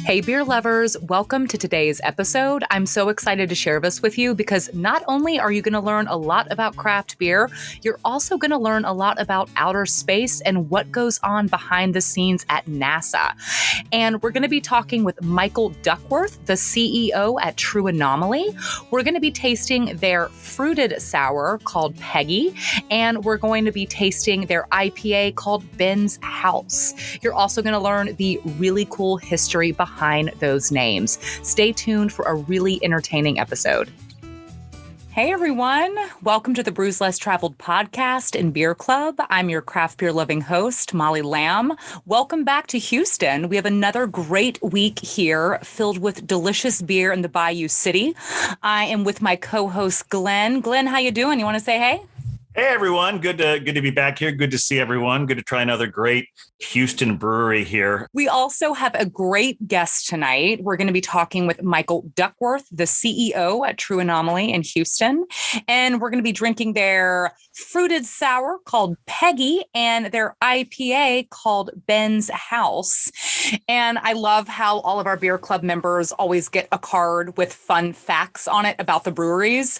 Hey, beer lovers, welcome to today's episode. I'm so excited to share this with you because not only are you going to learn a lot about craft beer, you're also going to learn a lot about outer space and what goes on behind the scenes at NASA. And we're going to be talking with Michael Duckworth, the CEO at True Anomaly. We're going to be tasting their fruited sour called Peggy, and we're going to be tasting their IPA called Ben's House. You're also going to learn the really cool history behind those names. Stay tuned for a really entertaining episode. Hey everyone, welcome to the Brews Less Traveled podcast and beer club. I'm your craft beer loving host, Molly Lamb. Welcome back to Houston. We have another great week here filled with delicious beer in the Bayou City. I am with my co-host, Glenn. Glenn, how you doing? You want to say hey? Hey everyone, good to be back here. Good to see everyone. Good to try another great Houston brewery here. We also have a great guest tonight. We're going to be talking with Michael Duckworth, the CEO at True Anomaly in Houston. And we're going to be drinking their fruited sour called Peggy and their IPA called Ben's House. And I love how all of our beer club members always get a card with fun facts on it about the breweries.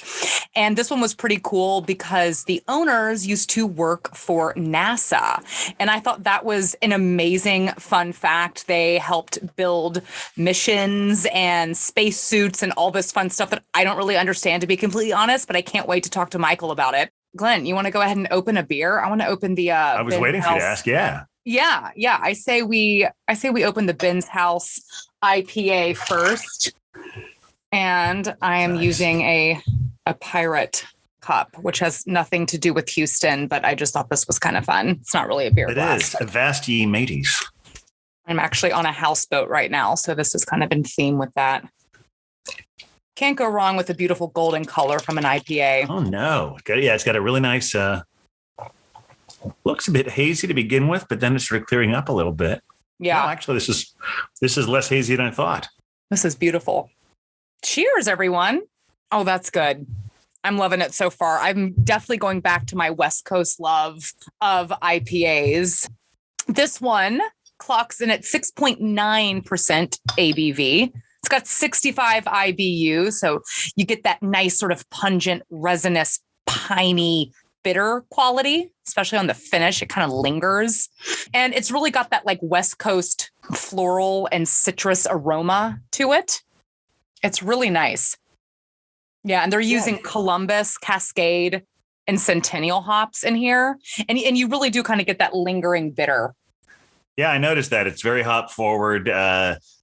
And this one was pretty cool because the owners used to work for NASA. And I thought that was an amazing fun fact. They helped build missions and spacesuits and all this fun stuff that I don't really understand, to be completely honest, but I can't wait to talk to Michael about it. Glenn, you want to go ahead and open a beer? I want to open the I was waiting for you to ask. Yeah. I say we open the Ben's House IPA first. And I am using a pirate cup, which has nothing to do with Houston, but I just thought this was kind of fun. It's not really a beer glass. It is. Avast ye mateys. I'm actually on a houseboat right now, so this is kind of in theme with that. Can't go wrong with a beautiful golden color from an IPA. Oh, no. Yeah, it's got a really nice, looks a bit hazy to begin with, but then it's sort of clearing up a little bit. Yeah. No, actually, this is less hazy than I thought. This is beautiful. Cheers, everyone. Oh, that's good. I'm loving it so far. I'm definitely going back to my West Coast love of IPAs. This one clocks in at 6.9% ABV. It's got 65 IBU, so you get that nice sort of pungent, resinous, piney, bitter quality, especially on the finish. It kind of lingers. And it's really got that like West Coast floral and citrus aroma to it. It's really nice. Yeah, and they're using Columbus, Cascade, and Centennial hops in here. And you really do kind of get that lingering bitter. Yeah, I noticed that. It's very hop forward.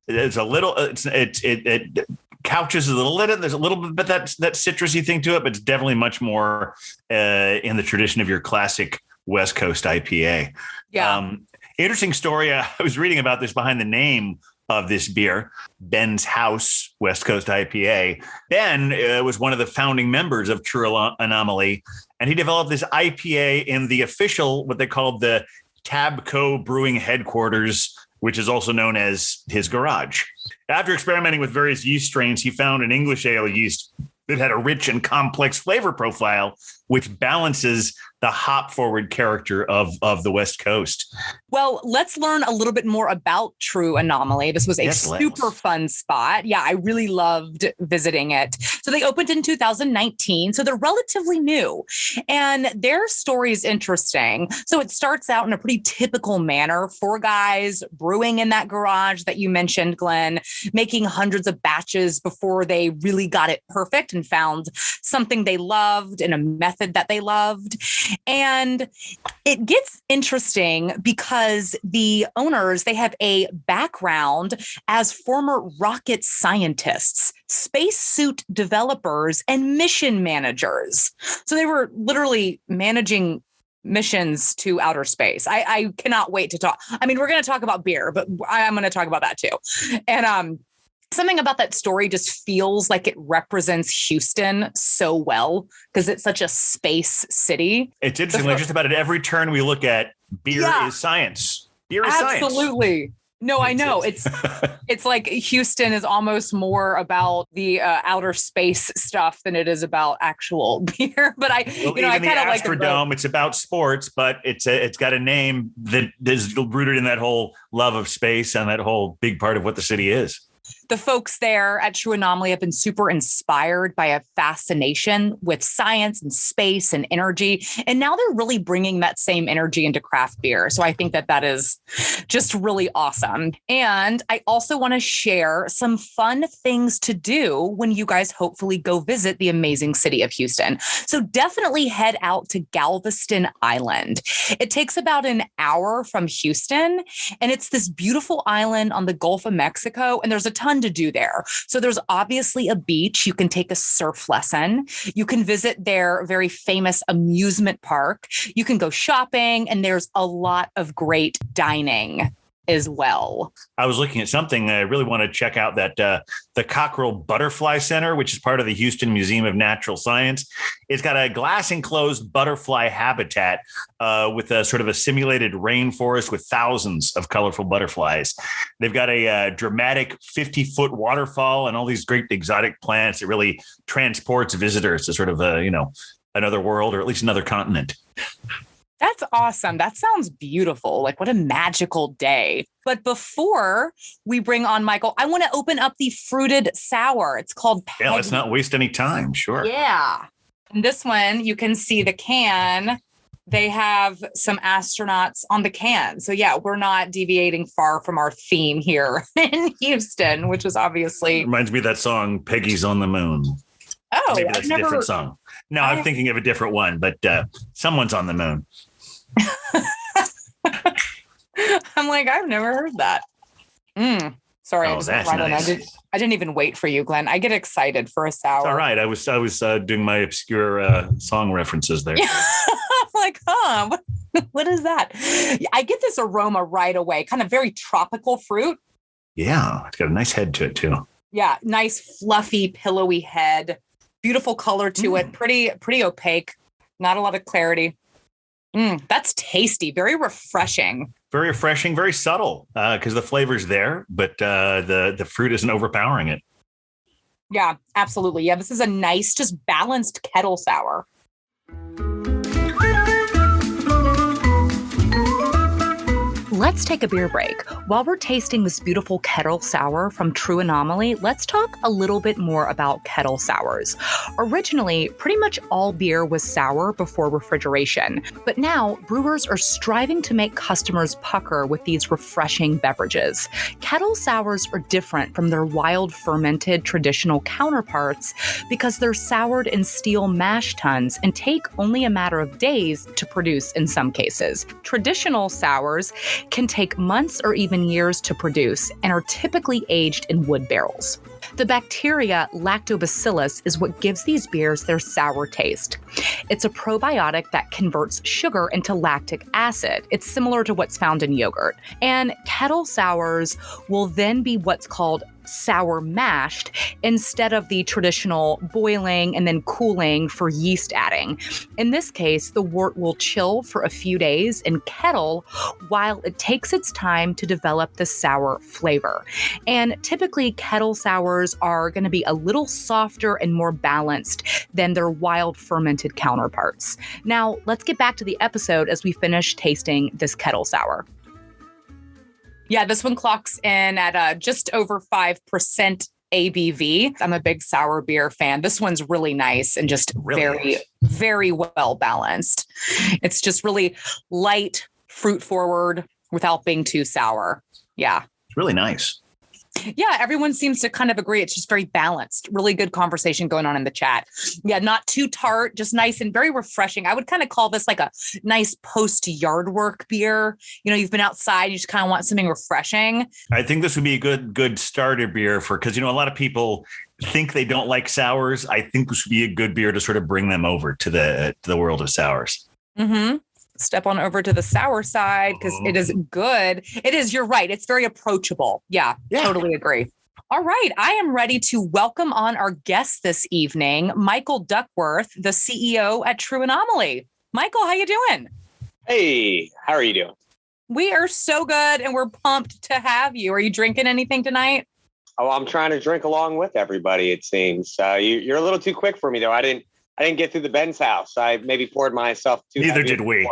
It's a little, it couches a little bit. There's a little bit that citrusy thing to it, but it's definitely much more in the tradition of your classic West Coast IPA. Yeah. Interesting story. I was reading about this behind the name of this beer, Ben's House West Coast IPA. Ben was one of the founding members of True Anomaly, and he developed this IPA in the official, what they called the Tabco Brewing Headquarters, which is also known as his garage. After experimenting with various yeast strains, he found an English ale yeast that had a rich and complex flavor profile, which balances the hop-forward character of the West Coast. Well, let's learn a little bit more about True Anomaly. This was a super fun spot. Yeah, I really loved visiting it. So they opened in 2019, so they're relatively new. And their story is interesting. So it starts out in a pretty typical manner. 4 guys brewing in that garage that you mentioned, Glenn, making hundreds of batches before they really got it perfect and found something they loved and a method that they loved. And it gets interesting because the owners, they have a background as former rocket scientists, spacesuit developers, and mission managers. So they were literally managing missions to outer space. I cannot wait to talk. I mean, we're going to talk about beer, but I'm going to talk about that too. And something about that story just feels like it represents Houston so well because it's such a space city. It's interesting. Like just about at every turn we look at, beer is science. Beer is science. Absolutely. No, I know. It's like Houston is almost more about the outer space stuff than it is about actual beer. But I kind of like the Astrodome. It's about sports, but it's got a name that is rooted in that whole love of space and that whole big part of what the city is. The folks there at True Anomaly have been super inspired by a fascination with science and space and energy. And now they're really bringing that same energy into craft beer. So I think that is just really awesome. And I also want to share some fun things to do when you guys hopefully go visit the amazing city of Houston. So definitely head out to Galveston Island. It takes about an hour from Houston, and it's this beautiful island on the Gulf of Mexico. And there's a ton to do there. So there's obviously a beach. You can take a surf lesson. You can visit their very famous amusement park. You can go shopping, and there's a lot of great dining as well. I was looking at something. I really want to check out that the Cockerel Butterfly Center, which is part of the Houston Museum of Natural Science. It's got a glass enclosed butterfly habitat with a sort of a simulated rainforest with thousands of colorful butterflies. They've got a dramatic 50-foot waterfall and all these great exotic plants. It really transports visitors to sort of another world, or at least another continent. That's awesome. That sounds beautiful. Like, what a magical day. But before we bring on Michael, I want to open up the fruited sour. It's called Peggy. Yeah, let's not waste any time. Sure. Yeah. And this one, you can see the can. They have some astronauts on the can. So yeah, we're not deviating far from our theme here in Houston, which is obviously... Reminds me of that song, Peggy's on the Moon. Oh, maybe that's a different song. No, I'm thinking of a different one, but someone's on the moon. I'm like, I've never heard that. Sorry, oh, that's nice. I didn't even wait for you, Glenn. I get excited for a sour. It's all right. I was doing my obscure song references there. I'm like, what is that? I get this aroma right away. Kind of very tropical fruit. Yeah, it's got a nice head to it too. Yeah, nice fluffy, pillowy head. Beautiful color to it. Pretty opaque. Not a lot of clarity. That's tasty. Very refreshing. Very refreshing. Very subtle because the flavor's there, but the fruit isn't overpowering it. Yeah, absolutely. Yeah, this is a nice, just balanced kettle sour. Let's take a beer break. While we're tasting this beautiful Kettle Sour from True Anomaly, let's talk a little bit more about Kettle Sours. Originally, pretty much all beer was sour before refrigeration, but now brewers are striving to make customers pucker with these refreshing beverages. Kettle Sours are different from their wild fermented traditional counterparts because they're soured in steel mash tuns and take only a matter of days to produce in some cases. Traditional sours can take months or even years to produce and are typically aged in wood barrels. The bacteria lactobacillus is what gives these beers their sour taste. It's a probiotic that converts sugar into lactic acid. It's similar to what's found in yogurt. And kettle sours will then be what's called sour mashed instead of the traditional boiling and then cooling for yeast adding. In this case, the wort will chill for a few days in kettle while it takes its time to develop the sour flavor. And typically kettle sours are going to be a little softer and more balanced than their wild fermented counterparts. Now, let's get back to the episode as we finish tasting this kettle sour. Yeah, this one clocks in at just over 5% ABV. I'm a big sour beer fan. This one's really nice and just very well balanced. It's just really light, fruit forward without being too sour. Yeah. It's really nice. Yeah, everyone seems to kind of agree. It's just very balanced. Really good conversation going on in the chat. Yeah, not too tart, just nice and very refreshing. I would kind of call this like a nice post-yard work beer. You know, you've been outside, you just kind of want something refreshing. I think this would be a good starter beer because, a lot of people think they don't like sours. I think this would be a good beer to sort of bring them over to the world of sours. Mm-hmm. Step on over to the sour side because it is good. It is, you're right. It's very approachable. Yeah, totally agree. All right. I am ready to welcome on our guest this evening, Michael Duckworth, the CEO at True Anomaly. Michael, how you doing? Hey, how are you doing? We are so good, and we're pumped to have you. Are you drinking anything tonight? Oh, I'm trying to drink along with everybody, it seems. You're a little too quick for me, though. I didn't get through the Ben's house. I maybe poured myself too. Neither did we.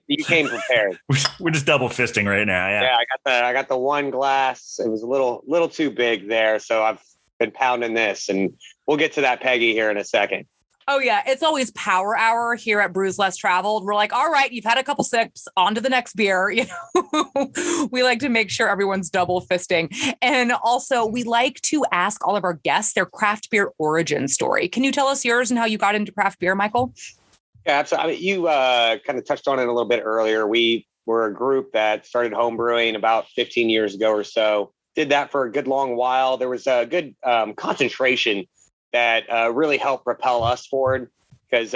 You came prepared. We're just double fisting right now. Yeah, I got the one glass. It was a little too big there, so I've been pounding this, and we'll get to that Peggy here in a second. Oh, yeah. It's always power hour here at Brews Less Traveled. We're like, all right, you've had a couple sips, on to the next beer. You know, we like to make sure everyone's double fisting. And also, we like to ask all of our guests their craft beer origin story. Can you tell us yours and how you got into craft beer, Michael? Yeah, absolutely. I mean, you kind of touched on it a little bit earlier. We were a group that started home brewing about 15 years ago or so. Did that for a good long while. There was a good concentration that really helped propel us forward, because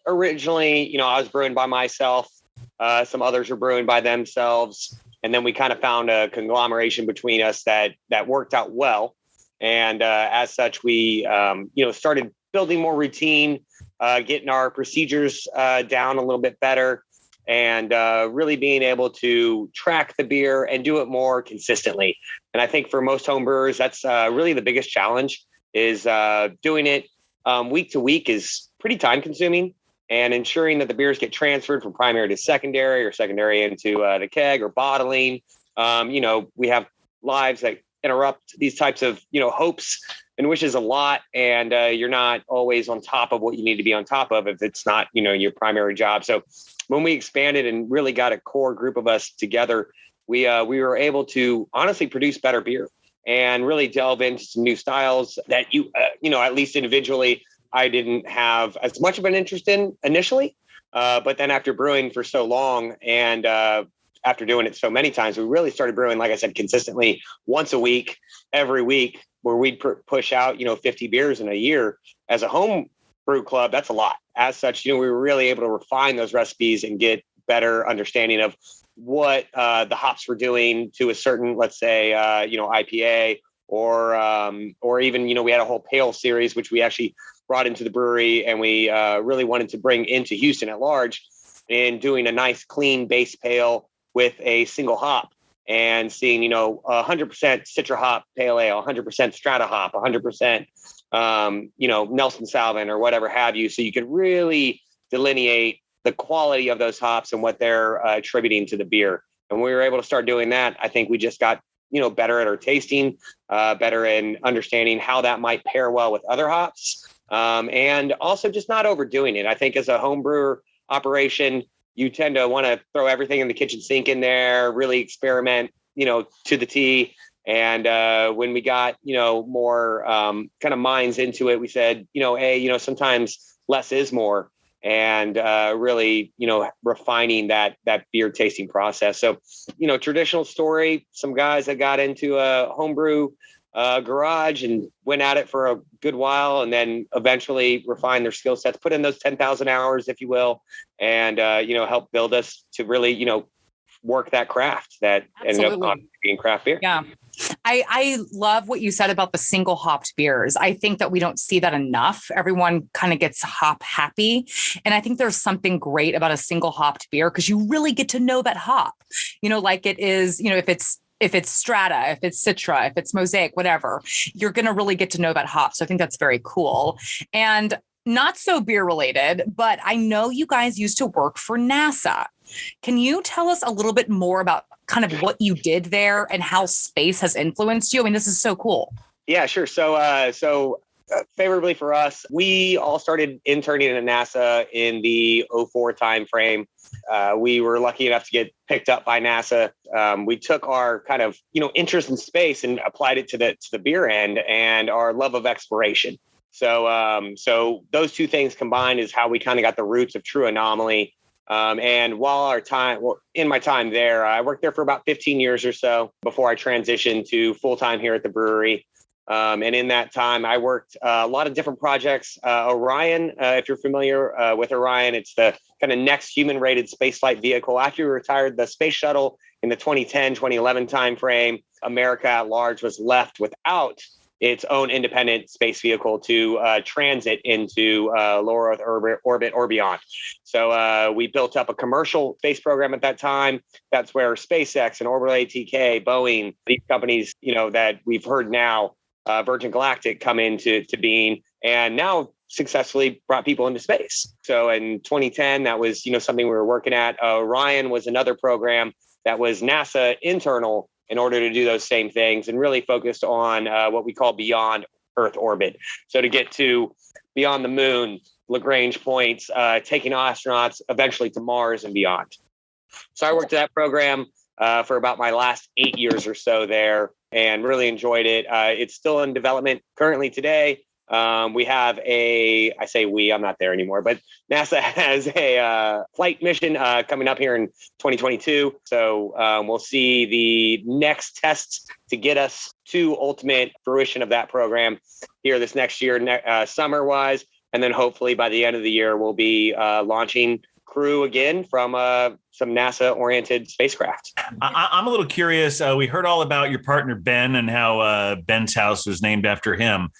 originally, you know, I was brewing by myself. Some others were brewing by themselves. And then we kind of found a conglomeration between us that worked out well. And as such, we, started building more routine, getting our procedures down a little bit better, and really being able to track the beer and do it more consistently. And I think for most home brewers, that's really the biggest challenge, is doing it week to week is pretty time consuming, and ensuring that the beers get transferred from primary to secondary, or secondary into the keg, or bottling. We have lives that interrupt these types of, hopes and wishes a lot. And you're not always on top of what you need to be on top of if it's not, your primary job. So when we expanded and really got a core group of us together, we were able to honestly produce better beer and really delve into some new styles that at least individually, I didn't have as much of an interest in initially. But then after brewing for so long, and after doing it so many times, we really started brewing, like I said, consistently once a week, every week, where we'd push out, 50 beers in a year. As a home brew club, that's a lot. As such, we were really able to refine those recipes and get better understanding of what the hops were doing to a certain, let's say, IPA, or even, we had a whole pale series, which we actually brought into the brewery, and we really wanted to bring into Houston at large, in doing a nice clean base pale with a single hop, and seeing, 100% Citra hop pale ale, 100% Strata hop, 100%, Nelson Salvin, or whatever have you. So you could really delineate the quality of those hops and what they're attributing to the beer. And we were able to start doing that. I think we just got, better at our tasting, better in understanding how that might pair well with other hops. And also just not overdoing it. I think as a home brewer operation, you tend to want to throw everything in the kitchen sink in there, really experiment, to the T. And when we got, more kind of minds into it, we said, sometimes less is more. And really, refining that beer tasting process. So, traditional story, some guys that got into a homebrew garage and went at it for a good while, and then eventually refined their skill sets, put in those 10,000 hours, if you will, and, help build us to really, work that craft that Absolutely. ended up being craft beer. Yeah. I love what you said about the single hopped beers. I think that we don't see that enough. Everyone kind of gets hop happy. And I think there's something great about a single hopped beer, because you really get to know that hop, like it is, if it's Strata, if it's Citra, if it's Mosaic, whatever, you're going to really get to know that hop. So I think that's very cool. And not so beer related, but I know you guys used to work for NASA. Can you tell us a little bit more about kind of what you did there and how space has influenced you? I mean, this is so cool. Yeah, sure. So favorably for us, we all started interning at NASA in the 2004 timeframe. We were lucky enough to get picked up by NASA. We took our kind of, interest in space and applied it to the beer end and our love of exploration. So those two things combined is how we kind of got the roots of True Anomaly. And in my time there, I worked there for about 15 years or so before I transitioned to full-time here at the brewery. And in that time, I worked a lot of different projects. Orion, if you're familiar with Orion, it's the kind of next human-rated spaceflight vehicle. After we retired the space shuttle in the 2010, 2011 timeframe, America at large was left without its own independent space vehicle to transit into low Earth orbit or beyond. So we built up a commercial space program at that time. That's where SpaceX and Orbital ATK, Boeing, these companies, that we've heard now, Virgin Galactic, come into being, and now successfully brought people into space. So in 2010, that was something we were working at. Orion was another program that was NASA internal in order to do those same things, and really focused on what we call beyond Earth orbit. So to get to beyond the moon, Lagrange points, taking astronauts eventually to Mars and beyond. So I worked at that program for about my last 8 years or so there, and really enjoyed it. It's still in development currently today. We have I say we, I'm not there anymore, but NASA has a flight mission coming up here in 2022. So we'll see the next tests to get us to ultimate fruition of that program here this next year, summer-wise. And then hopefully by the end of the year, we'll be launching crew again from some NASA-oriented spacecraft. I'm a little curious. We heard all about your partner, Ben, and how Ben's house was named after him.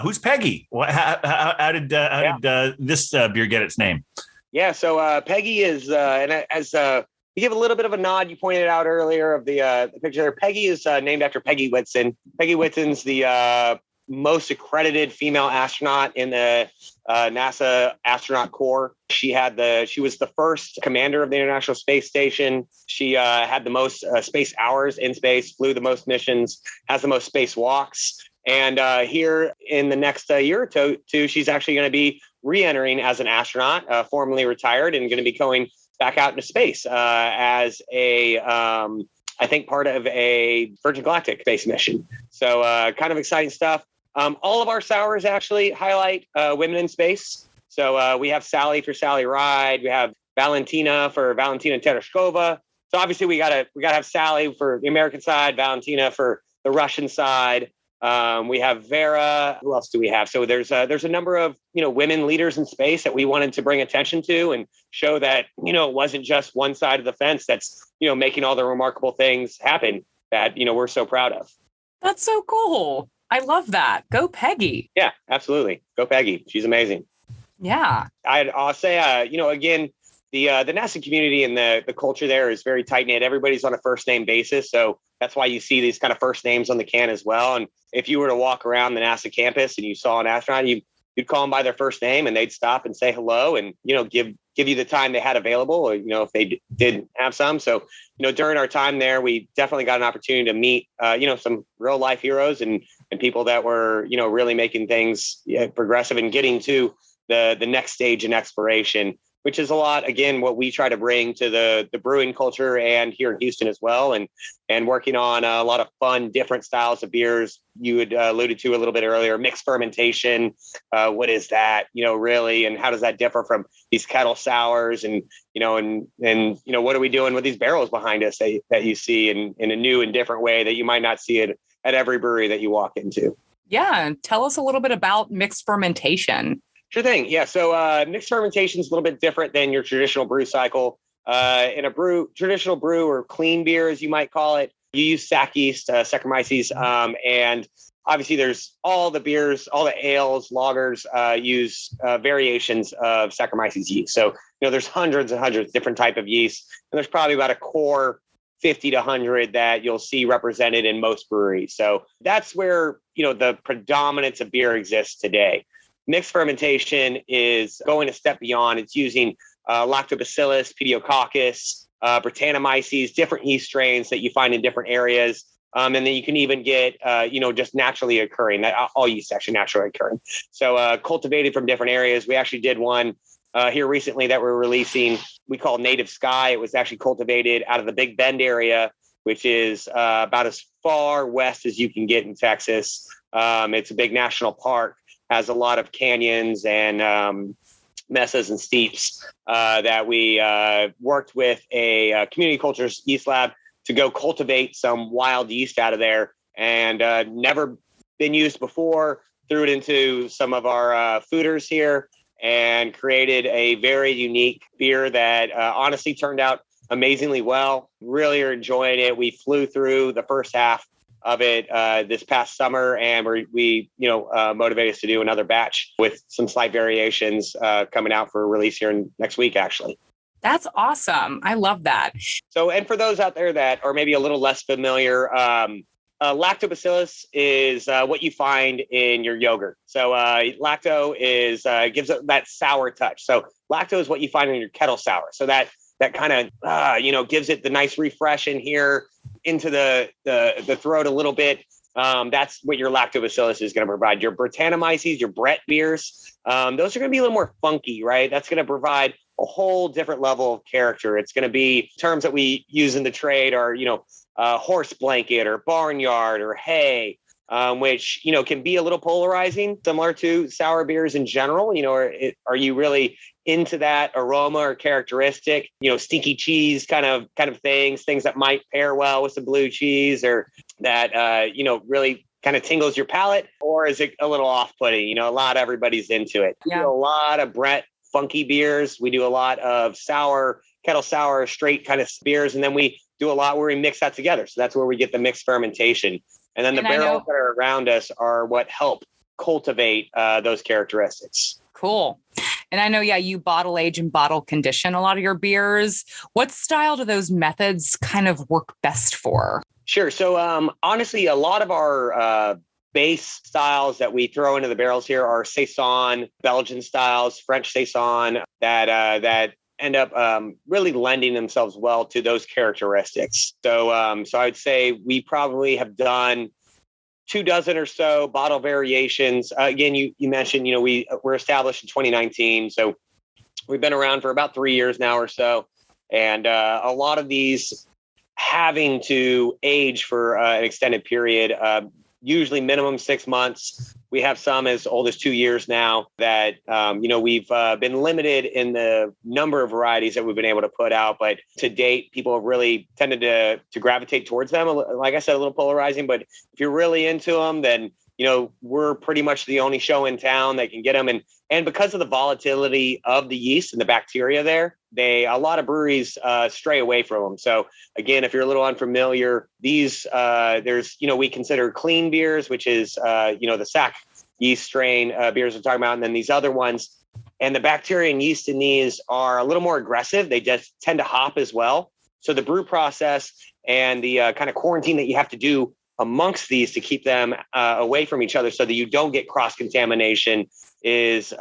Who's Peggy? How did this beer get its name? Yeah, so Peggy is, and as you give a little bit of a nod, you pointed out earlier of the picture there, Peggy is named after Peggy Whitson. Peggy Whitson's the most accredited female astronaut in the NASA astronaut corps. She was the first commander of the International Space Station. She had the most space hours in space, flew the most missions, has the most spacewalks. And here in the next year or two, she's actually going to be re-entering as an astronaut, formerly retired, and going to be going back out into space as I think part of a Virgin Galactic space mission. So kind of exciting stuff. All of our sours actually highlight women in space. So we have Sally for Sally Ride. We have Valentina for Valentina Tereshkova. So obviously we gotta have Sally for the American side, Valentina for the Russian side. We have Vera. Who else do we have? So there's a number of women leaders in space that we wanted to bring attention to and show that it wasn't just one side of the fence that's making all the remarkable things happen that we're so proud of. That's so cool. I love that. Go Peggy. Yeah, absolutely. Go Peggy. She's amazing. Yeah. I'll say, again, the NASA community and the culture there is very tight knit. Everybody's on a first name basis. So that's why you see these kind of first names on the can as well. And if you were to walk around the NASA campus and you saw an astronaut, you'd call them by their first name and they'd stop and say hello and, give you the time they had available, or, if they did have some. So, during our time there, we definitely got an opportunity to meet, some real life heroes and people that were, really making things progressive and getting to the next stage in exploration, which is a lot, again, what we try to bring to the brewing culture and here in Houston as well. And working on a lot of fun, different styles of beers. You had alluded to a little bit earlier, mixed fermentation. What is that, really? And how does that differ from these kettle sours? And what are we doing with these barrels behind us that you see in a new and different way that you might not see it at every brewery that you walk into? Yeah. And tell us a little bit about mixed fermentation. Sure thing. Yeah. So mixed fermentation is a little bit different than your traditional brew cycle. In a traditional brew or clean beer, as you might call it, you use sack yeast, Saccharomyces, and obviously there's all the beers, all the ales, lagers use variations of Saccharomyces yeast. So there's hundreds and hundreds of different type of yeast, and there's probably about a core 50 to 100 that you'll see represented in most breweries. So that's where the predominance of beer exists today. Mixed fermentation is going a step beyond. It's using Lactobacillus, Pediococcus, Brettanomyces, different yeast strains that you find in different areas. And then you can even get, just naturally occurring. All yeast actually naturally occurring. So cultivated from different areas. We actually did one here recently that we're releasing. We call Native Sky. It was actually cultivated out of the Big Bend area, which is about as far west as you can get in Texas. It's a big national park. Has a lot of canyons and mesas and steeps that we worked with a community cultures yeast lab to go cultivate some wild yeast out of there, and never been used before. Threw it into some of our fooders here and created a very unique beer that honestly turned out amazingly well. Really are enjoying it. We flew through the first half of it this past summer, and we motivated us to do another batch with some slight variations coming out for release here next week, actually. That's awesome. I love that. So, and for those out there that are maybe a little less familiar, lactobacillus is what you find in your yogurt. So lacto gives it that sour touch. So lacto is what you find in your Kettle Sour. So that kind of gives it the nice refresh in here into the throat a little bit. That's what your lactobacillus is going to provide. Your Brettanomyces, your Brett beers, those are going to be a little more funky, right? That's going to provide a whole different level of character. It's going to be terms that we use in the trade are, horse blanket or barnyard or hay, which, can be a little polarizing, similar to sour beers in general. Are you really into that aroma or characteristic, stinky cheese kind of things that might pair well with some blue cheese, or that, really kind of tingles your palate, or is it a little off-putting? Everybody's into it. Yeah. A lot of Brett funky beers. We do a lot of sour, Kettle Sour, straight kind of beers. And then we do a lot where we mix that together. So that's where we get the mixed fermentation. And then the barrels that are around us are what help cultivate those characteristics. Cool. And I know, you bottle age and bottle condition a lot of your beers. What style do those methods kind of work best for? Sure. So honestly, a lot of our base styles that we throw into the barrels here are Saison, Belgian styles, French Saison that end up really lending themselves well to those characteristics. So I would say we probably have done 24 or so bottle variations. Again, you mentioned, we were established in 2019. So we've been around for about 3 years now or so. And a lot of these having to age for an extended period, usually minimum 6 months. We have some as old as 2 years now that, we've been limited in the number of varieties that we've been able to put out. But to date, people have really tended to gravitate towards them. Like I said, a little polarizing, but if you're really into them, then, we're pretty much the only show in town that can get them. And because of the volatility of the yeast and the bacteria there, a lot of breweries stray away from them. So again, if you're a little unfamiliar, these we consider clean beers, which is the sack yeast strain beers we're talking about, and then these other ones. And the bacteria and yeast in these are a little more aggressive. They just tend to hop as well. So the brew process and the kind of quarantine that you have to do amongst these to keep them away from each other so that you don't get cross-contamination is,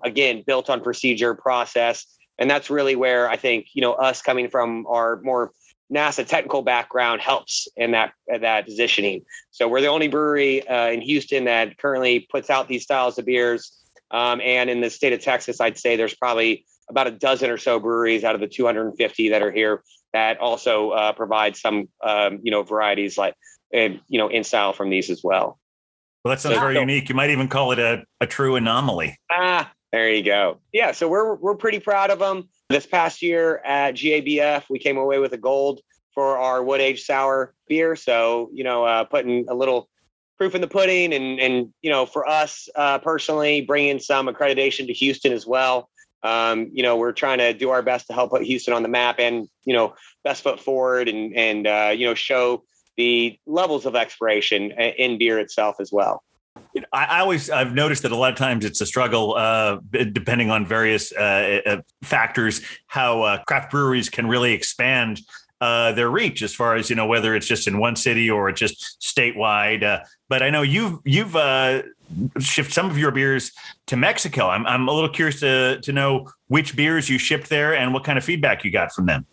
again, built on procedure, process. And that's really where I think, us coming from our more NASA technical background helps in that positioning. So we're the only brewery in Houston that currently puts out these styles of beers. And in the state of Texas, I'd say there's probably about a dozen or so breweries out of the 250 that are here that also provide some, varieties like, in style from these as well. Well, that sounds very unique. You might even call it a true anomaly. There you go. Yeah. So we're pretty proud of them. This past year at GABF, we came away with a gold for our wood aged sour beer. So, putting a little proof in the pudding and for us personally, bringing some accreditation to Houston as well. We're trying to do our best to help put Houston on the map and, best foot forward and show the levels of expiration in beer itself as well. I've noticed that a lot of times it's a struggle, depending on various factors, how craft breweries can really expand their reach as far as, whether it's just in one city or it's just statewide. But I know you've shipped some of your beers to Mexico. I'm a little curious to know which beers you shipped there and what kind of feedback you got from them.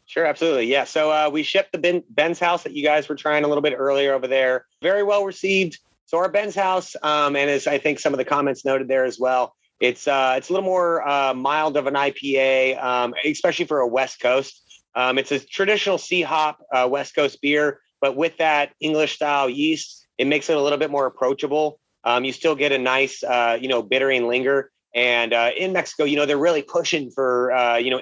Sure, absolutely. Yeah. So we shipped the Ben's House that you guys were trying a little bit earlier over there. Very well received. So our Ben's House, and as I think some of the comments noted there as well, it's a little more mild of an IPA, especially for a West Coast. It's a traditional C-hop West Coast beer, but with that English style yeast, it makes it a little bit more approachable. You still get a nice, bittering linger. And in Mexico, they're really pushing for,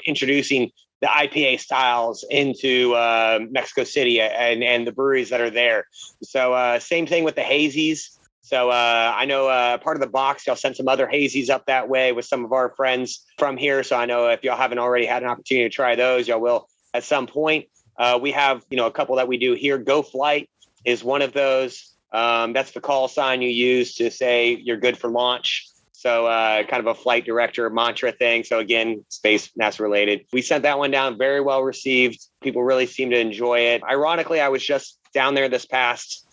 introducing the IPA styles into Mexico City and the breweries that are there. So same thing with the hazies. So I know part of the box, y'all sent some other hazies up that way with some of our friends from here. So I know if y'all haven't already had an opportunity to try those, y'all will at some point. We have, a couple that we do here. Go Flight is one of those. That's the call sign you use to say you're good for launch. So kind of a flight director mantra thing. So again, space NASA related. We sent that one down, very well received. People really seem to enjoy it. Ironically, I was just down there this past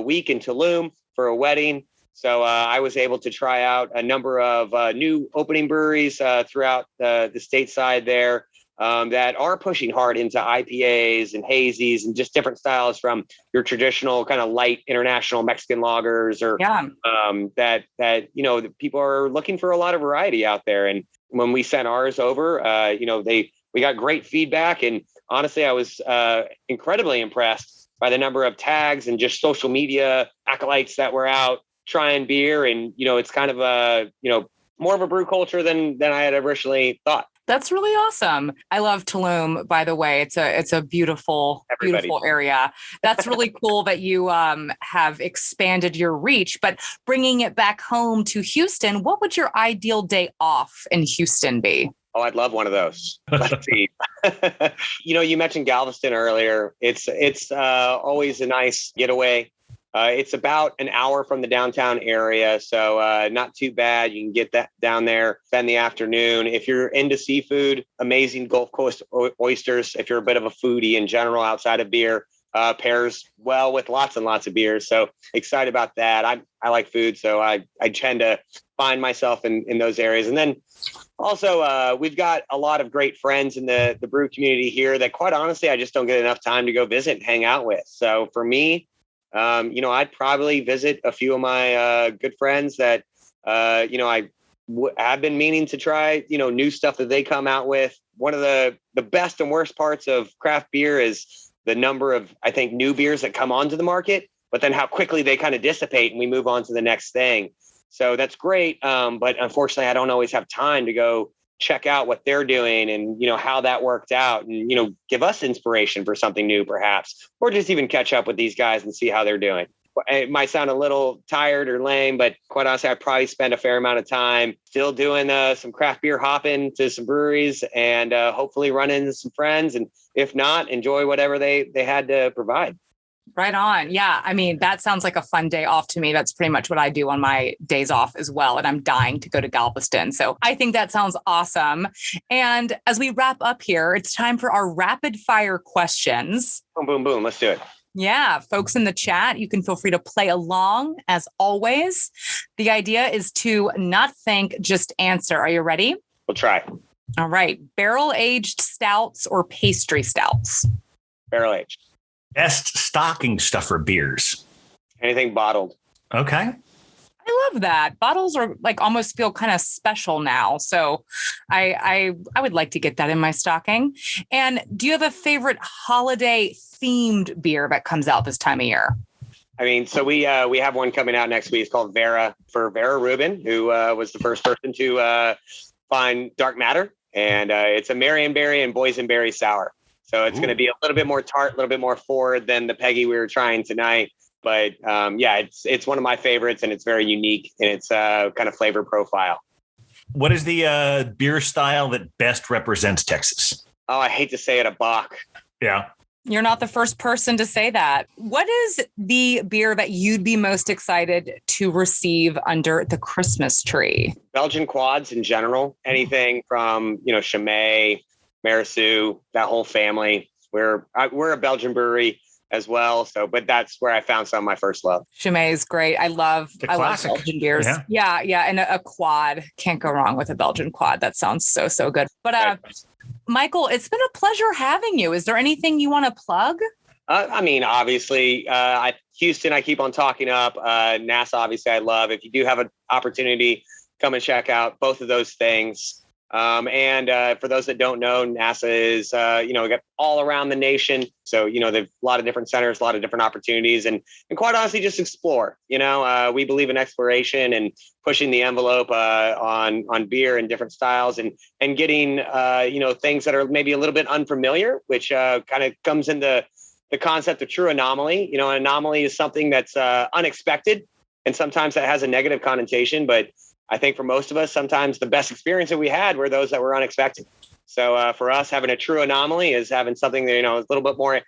week in Tulum for a wedding. So I was able to try out a number of new opening breweries throughout the stateside there that are pushing hard into IPAs and hazies and just different styles from your traditional kind of light international Mexican lagers or that the people are looking for a lot of variety out there. And when we sent ours over, we got great feedback. And honestly, I was incredibly impressed by the number of tags and just social media acolytes that were out trying beer. And, it's kind of more of a brew culture than I had originally thought. That's really awesome. I love Tulum, by the way. It's a beautiful, beautiful area. That's really cool that you have expanded your reach, but bringing it back home to Houston, what would your ideal day off in Houston be? Oh, I'd love one of those. Let's see. You mentioned Galveston earlier. It's always a nice getaway. It's about an hour from the downtown area, so not too bad. You can get that down there, spend the afternoon. If you're into seafood, amazing Gulf Coast oysters. If you're a bit of a foodie in general outside of beer, pairs well with lots and lots of beers. So excited about that. I like food, so I tend to find myself in those areas. And then also, we've got a lot of great friends in the brew community here that, quite honestly, I just don't get enough time to go visit and hang out with. So for me, I'd probably visit a few of my good friends that, I've been meaning to try, new stuff that they come out with. One of the best and worst parts of craft beer is the number of, I think, new beers that come onto the market, but then how quickly they kind of dissipate and we move on to the next thing. So that's great. But unfortunately, I don't always have time to go check out what they're doing and, how that worked out and, give us inspiration for something new, perhaps, or just even catch up with these guys and see how they're doing. It might sound a little tired or lame, but quite honestly, I probably spend a fair amount of time still doing some craft beer hopping to some breweries and hopefully run into some friends. And if not, enjoy whatever they had to provide. Right on. Yeah. I mean, that sounds like a fun day off to me. That's pretty much what I do on my days off as well. And I'm dying to go to Galveston. So I think that sounds awesome. And as we wrap up here, it's time for our rapid fire questions. Boom, boom, boom. Let's do it. Yeah. Folks in the chat, you can feel free to play along as always. The idea is to not think, just answer. Are you ready? We'll try. All right. Barrel aged stouts or pastry stouts? Barrel aged. Best stocking stuffer beers? Anything bottled. Okay. I love that. Bottles are almost feel kind of special now. So I would like to get that in my stocking. And do you have a favorite holiday themed beer that comes out this time of year? I mean, so we have one coming out next week. It's called Vera, for Vera Rubin, who was the first person to find dark matter. And it's a Marionberry and boysenberry sour. So it's going to be a little bit more tart, a little bit more forward than the Peggy we were trying tonight. But it's one of my favorites, and it's very unique in its kind of flavor profile. What is the beer style that best represents Texas? Oh, I hate to say it, a Bock. Yeah. You're not the first person to say that. What is the beer that you'd be most excited to receive under the Christmas tree? Belgian quads in general, anything from, Chimay, Marasou, that whole family. We're a Belgian brewery as well. So, but that's where I found some of my first love. Chimay is great. I love Belgian beers. Yeah. And a quad. Can't go wrong with a Belgian quad. That sounds so good. But Michael, it's been a pleasure having you. Is there anything you want to plug? Obviously, Houston, I keep on talking up. NASA, obviously, I love. If you do have an opportunity, come and check out both of those things. And for those that don't know, NASA is, got all around the nation. So, they've a lot of different centers, a lot of different opportunities, and quite honestly, just explore. We believe in exploration and pushing the envelope on beer and different styles and getting, things that are maybe a little bit unfamiliar, which kind of comes into the concept of true anomaly. An anomaly is something that's unexpected, and sometimes that has a negative connotation, but I think for most of us, sometimes the best experience that we had were those that were unexpected. So for us, having a true anomaly is having something that, is a little bit more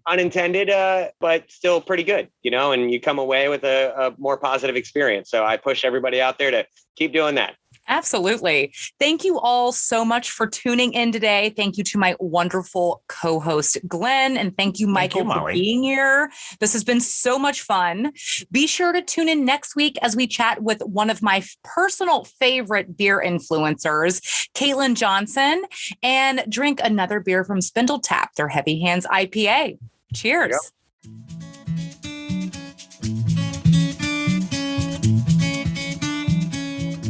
unintended, but still pretty good, and you come away with a more positive experience. So I push everybody out there to keep doing that. Absolutely. Thank you all so much for tuning in today. Thank you to my wonderful co-host, Glenn, and thank you, Michael, for being here. This has been so much fun. Be sure to tune in next week as we chat with one of my personal favorite beer influencers, Caitlin Johnson, and drink another beer from Spindle Tap, their Heavy Hands IPA. Cheers.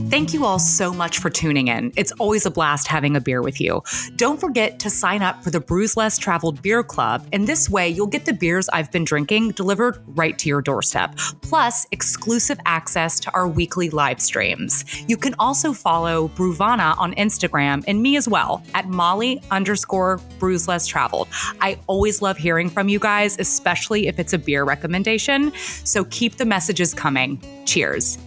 Thank you all so much for tuning in. It's always a blast having a beer with you. Don't forget to sign up for the Brews Less Traveled Beer Club, and this way you'll get the beers I've been drinking delivered right to your doorstep, plus exclusive access to our weekly live streams. You can also follow Brewvana on Instagram and me as well at Molly_Brews Less Traveled. I always love hearing from you guys, especially if it's a beer recommendation. So keep the messages coming. Cheers.